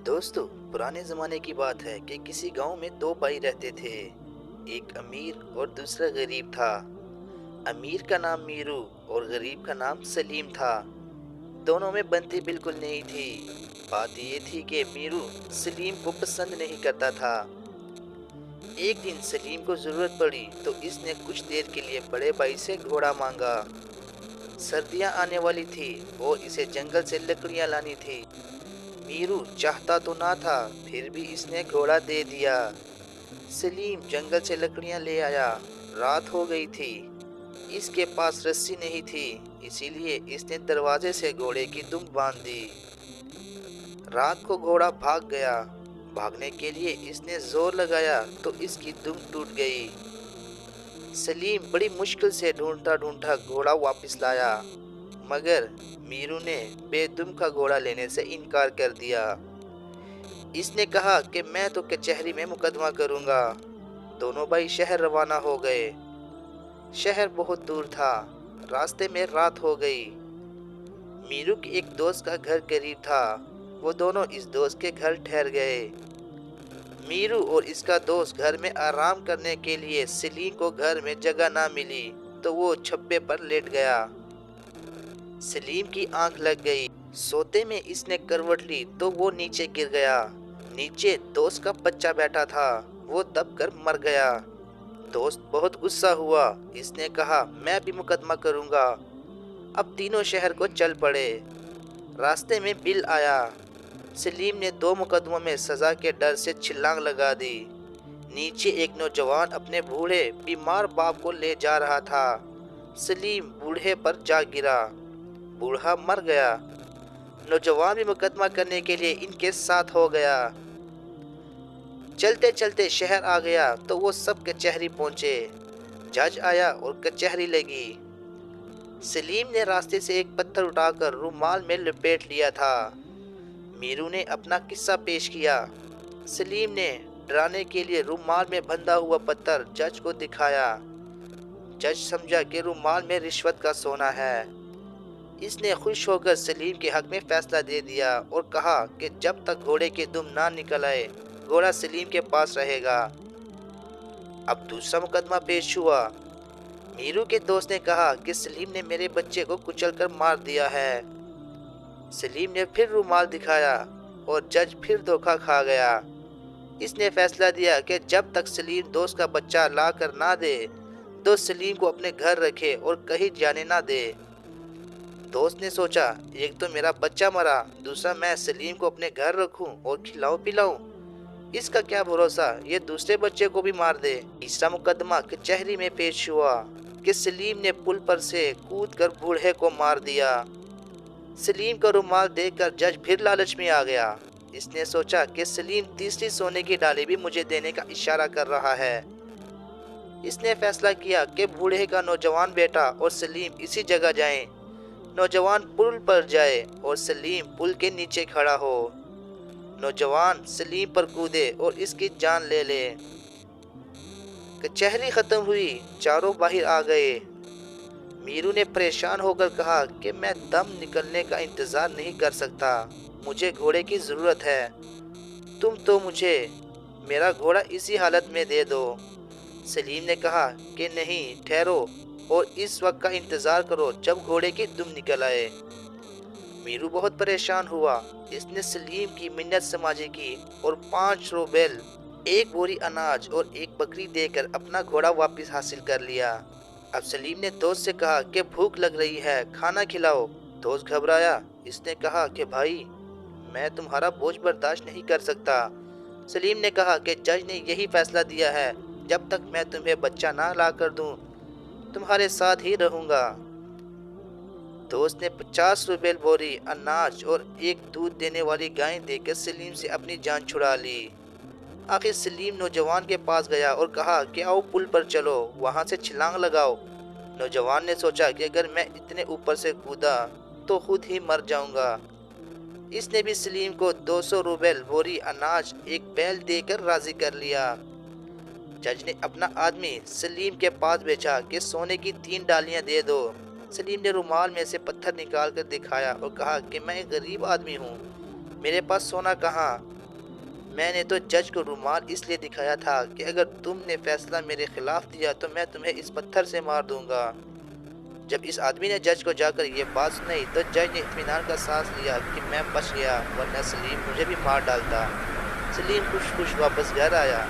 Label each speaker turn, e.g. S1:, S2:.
S1: दोस्तों, पुराने ज़माने की बात है कि किसी गांव में दो भाई रहते थे। एक अमीर और दूसरा गरीब था। अमीर का नाम मीरू और गरीब का नाम सलीम था। दोनों में बनती बिल्कुल नहीं थी। बात ये थी कि मीरू सलीम को पसंद नहीं करता था। एक दिन सलीम को ज़रूरत पड़ी तो इसने कुछ देर के लिए बड़े भाई से घोड़ा मांगा। सर्दियां आने वाली थी और इसे जंगल से लकड़ियां लानी थी। मीरू चाहता तो ना था, फिर भी इसने घोड़ा दे दिया। सलीम जंगल से लकड़ियां ले आया। रात हो गई थी। इसके पास रस्सी नहीं थी, इसीलिए इसने दरवाजे से घोड़े की दुम बांध दी। रात को घोड़ा भाग गया। भागने के लिए इसने जोर लगाया तो इसकी दुम टूट गई। सलीम बड़ी मुश्किल से ढूंढता ढूंढता घोड़ा वापस लाया, मगर मीरू ने बेदुम का घोड़ा लेने से इनकार कर दिया। इसने कहा कि मैं तो कचहरी में मुकदमा करूंगा। दोनों भाई शहर रवाना हो गए। शहर बहुत दूर था। रास्ते में रात हो गई। मीरू के एक दोस्त का घर करीब था। वो दोनों इस दोस्त के घर ठहर गए। मीरू और इसका दोस्त घर में आराम करने के लिए सलीम को घर में जगह ना मिली तो वो छप्पे पर लेट गया। सलीम की आंख लग गई। सोते में इसने करवट ली तो वो नीचे गिर गया। नीचे दोस्त का बच्चा बैठा था, वो दबकर मर गया। दोस्त बहुत गुस्सा हुआ। इसने कहा, मैं भी मुकदमा करूंगा। अब तीनों शहर को चल पड़े। रास्ते में बिल आया। सलीम ने दो मुकदमों में सजा के डर से छलांग लगा दी। नीचे एक नौजवान अपने बूढ़े बीमार बाप को ले जा रहा था। सलीम बूढ़े पर जा गिरा। बूढ़ा मर गया। नौजवान भी मुकदमा करने के लिए इनके साथ हो गया। चलते चलते शहर आ गया तो वो सब कचहरी पहुंचे। जज आया और कचहरी लगी। सलीम ने रास्ते से एक पत्थर उठाकर रुमाल में लपेट लिया था। मीरू ने अपना किस्सा पेश किया। सलीम ने डराने के लिए रुमाल में बंधा हुआ पत्थर जज को दिखाया। जज समझा कि रुमाल में रिश्वत का सोना है। इसने खुश होकर सलीम के हक में फैसला दे दिया और कहा कि जब तक घोड़े की दुम ना निकल आए, घोड़ा सलीम के पास रहेगा। अब दूसरा मुकदमा पेश हुआ। मीरू के दोस्त ने कहा कि सलीम ने मेरे बच्चे को कुचलकर मार दिया है। सलीम ने फिर रुमाल दिखाया और जज फिर धोखा खा गया। इसने फैसला दिया कि जब तक सलीम दोस्त का बच्चा ला कर ना दे, दोस्त सलीम को अपने घर रखे और कहीं जाने ना दे। दोस्त ने सोचा, एक तो मेरा बच्चा मरा, दूसरा मैं सलीम को अपने घर रखूं और खिलाऊं पिलाऊं। इसका क्या भरोसा, ये दूसरे बच्चे को भी मार दे। तीसरा मुकदमा कचहरी में पेश हुआ कि सलीम ने पुल पर से कूदकर बूढ़े को मार दिया। सलीम का रुमाल देखकर जज फिर लालच में आ गया। इसने सोचा कि सलीम तीसरी सोने की डाली भी मुझे देने का इशारा कर रहा है। इसने फैसला किया कि बूढ़े का नौजवान बेटा और सलीम इसी जगह जाएं। नौजवान पुल पर जाए और सलीम पुल के नीचे खड़ा हो। नौजवान सलीम पर कूदे और इसकी जान ले ले। कचहरी खत्म हुई। चारों बाहर आ गए। मीरू ने परेशान होकर कहा कि मैं दम निकलने का इंतजार नहीं कर सकता, मुझे घोड़े की जरूरत है। तुम तो मुझे मेरा घोड़ा इसी हालत में दे दो। सलीम ने कहा कि नहीं, ठहरो और इस वक्त का इंतजार करो जब घोड़े की दुम निकल आए। मीरू बहुत परेशान हुआ। इसने सलीम की मिन्नत समाजी की और 5 रूबेल, एक बोरी अनाज और एक बकरी देकर अपना घोड़ा वापस हासिल कर लिया। अब सलीम ने दोस्त से कहा कि भूख लग रही है, खाना खिलाओ। दोस्त घबराया। इसने कहा कि भाई, मैं तुम्हारा बोझ बर्दाश्त नहीं कर सकता। सलीम ने कहा कि जज ने यही फैसला दिया है, जब तक मैं तुम्हें बच्चा ना ला कर दूं, तुम्हारे साथ ही रहूंगा। दोस्त ने 50 रूबेल बोरी अनाज और एक दूध देने वाली गाय देकर सलीम से अपनी जान छुड़ा ली। आखिर सलीम नौजवान के पास गया और कहा कि आओ पुल पर चलो, वहां से छलांग लगाओ। नौजवान ने सोचा कि अगर मैं इतने ऊपर से कूदा तो खुद ही मर जाऊंगा। इसने भी सलीम को 200 रूबेल बोरी अनाज, एक बैल देकर राजी कर लिया। जज ने अपना आदमी सलीम के पास भेजा कि सोने की 3 डालियां दे दो। सलीम ने रुमाल में से पत्थर निकाल कर दिखाया और कहा कि मैं एक गरीब आदमी हूँ, मेरे पास सोना कहाँ। میں نے تو جج کو رومال اس لیے دکھایا تھا کہ اگر تم نے فیصلہ میرے خلاف دیا تو میں تمہیں اس پتھر سے مار دوں گا۔ جب اس آدمی نے جج کو جا کر یہ بات سنائی تو جج نے اطمینان کا سانس لیا کہ میں بچ گیا، ورنہ سلیم مجھے بھی مار ڈالتا۔ سلیم خوش خوش واپس گھر آیا۔